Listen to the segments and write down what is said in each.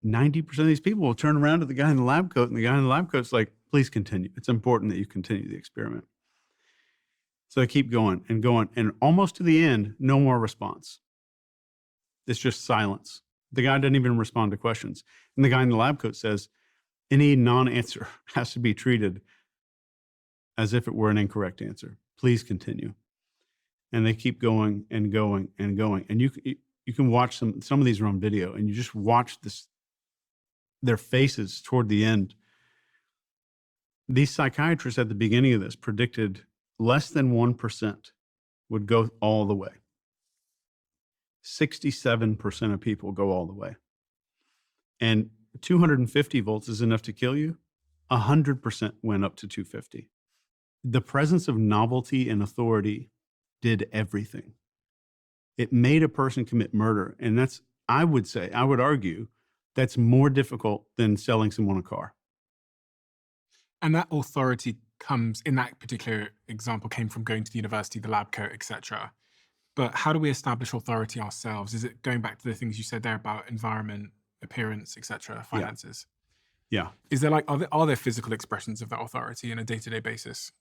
90% of these people will turn around to the guy in the lab coat, and the guy in the lab coat's like, please continue. It's important that you continue the experiment. So they keep going, and almost to the end, no more response. It's just silence. The guy doesn't even respond to questions. And the guy in the lab coat says, any non-answer has to be treated as if it were an incorrect answer. Please continue. And they keep going and going and going. And you can watch some of these are on video, and you just watch their faces toward the end. These psychiatrists at the beginning of this predicted less than 1% would go all the way. 67% of people go all the way. And 250 volts is enough to kill you. 100% went up to 250. The presence of novelty and authority did everything. It made a person commit murder. And that's, I would argue, that's more difficult than selling someone a car. And that authority comes, in that particular example, came from going to the university, the lab coat, etc. But how do we establish authority ourselves? Is it going back to the things you said there about environment, appearance, etc., finances? Yeah. Is there are there physical expressions of that authority on a day-to-day basis?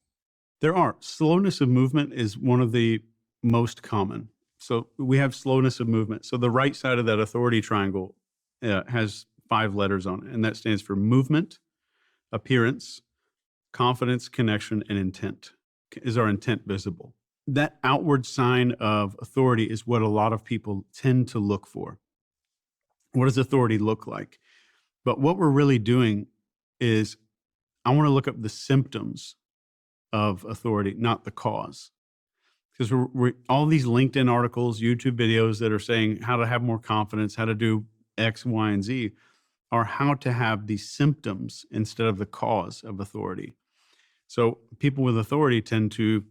There are. Slowness of movement is one of the most common. So we have slowness of movement. So the right side of that authority triangle has 5 letters on it, and that stands for movement, appearance, confidence, connection, and intent. Is our intent visible? That outward sign of authority is what a lot of people tend to look for. What does authority look like? But what we're really doing is, I want to look up the symptoms of authority, not the cause. Because we're all these LinkedIn articles, YouTube videos that are saying how to have more confidence, how to do X, Y, and Z, are how to have the symptoms instead of the cause of authority. So people with authority tend to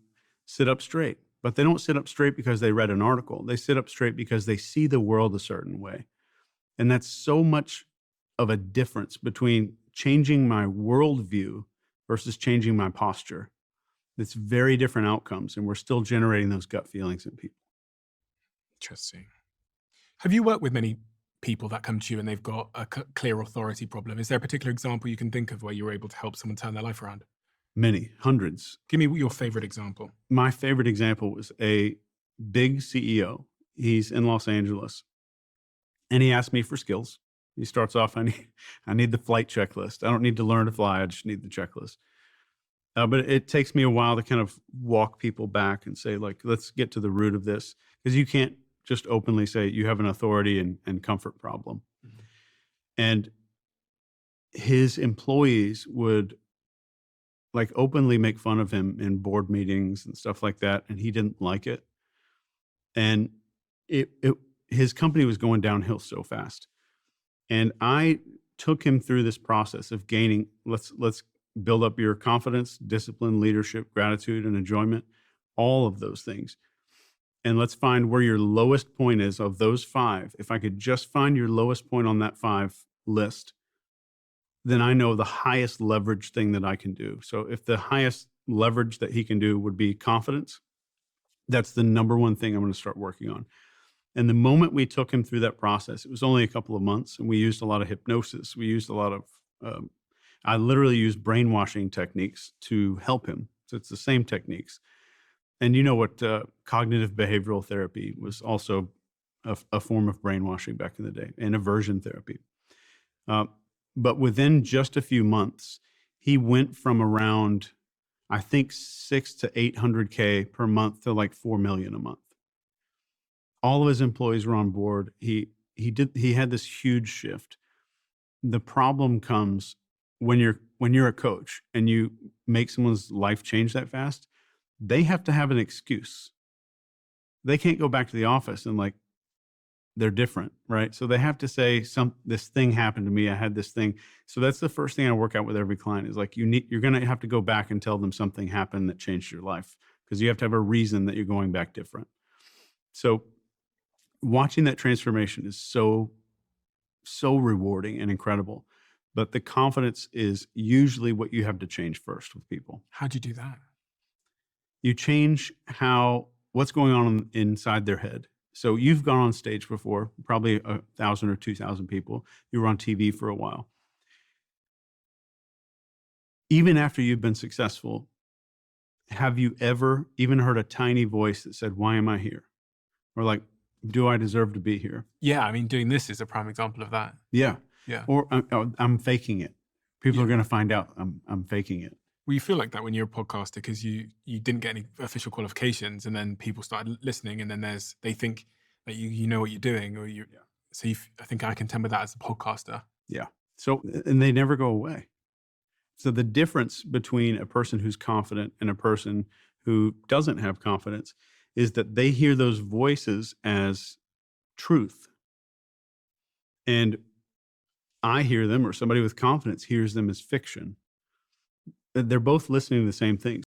sit up straight, but they don't sit up straight because they read an article. They sit up straight because they see the world a certain way. And that's so much of a difference between changing my worldview versus changing my posture. It's very different outcomes, and we're still generating those gut feelings in people. Interesting. Have you worked with many people that come to you and they've got a clear authority problem? Is there a particular example you can think of where you were able to help someone turn their life around? Many, hundreds. Give me your favorite example. My favorite example was a big CEO. He's in Los Angeles, and he asked me for skills. He starts off, I need the flight checklist. I don't need to learn to fly. I just need the checklist. But it takes me a while to kind of walk people back and say, like, let's get to the root of this. Because you can't just openly say you have an authority and comfort problem. Mm-hmm. And his employees would like openly make fun of him in board meetings and stuff like that. And he didn't like it. And his company was going downhill so fast. And I took him through this process of gaining, let's build up your confidence, discipline, leadership, gratitude, and enjoyment, all of those things. And let's find where your lowest point is of those 5. If I could just find your lowest point on that 5 list, then I know the highest leverage thing that I can do. So if the highest leverage that he can do would be confidence, that's the number one thing I'm going to start working on. And the moment we took him through that process, it was only a couple of months, and we used a lot of hypnosis. We used a lot of, I literally used brainwashing techniques to help him. So it's the same techniques. And you know what, cognitive behavioral therapy was also a form of brainwashing back in the day, and aversion therapy. But within just a few months, he went from around, I think, 600 to 800K per month to like 4 million a month. All of his employees were on board. He had this huge shift. The problem comes when you're a coach and you make someone's life change that fast. They have to have an excuse. They can't go back to the office and like they're different, right? So they have to say this thing happened to me. I had this thing. So that's the first thing I work out with every client is like you're going to have to go back and tell them something happened that changed your life, because you have to have a reason that you're going back different. So watching that transformation is so rewarding and incredible. But the confidence is usually what you have to change first with people. How'd you do that? You change what's going on inside their head. So you've gone on stage before, probably 1,000 or 2,000 people. You were on TV for a while. Even after you've been successful, have you ever even heard a tiny voice that said, "Why am I here?" Or like, "Do I deserve to be here?" Yeah, I mean, doing this is a prime example of that. Yeah. Yeah. Or I'm faking it. People Yeah. are going to find out I'm faking it. Well, you feel like that when you're a podcaster because you didn't get any official qualifications, and then people started listening, and then they think that you know what you're doing, or you. Yeah. So I think I contend with that as a podcaster. Yeah. So, and they never go away. So the difference between a person who's confident and a person who doesn't have confidence is that they hear those voices as truth. And I hear them, or somebody with confidence hears them as fiction. They're both listening to the same things.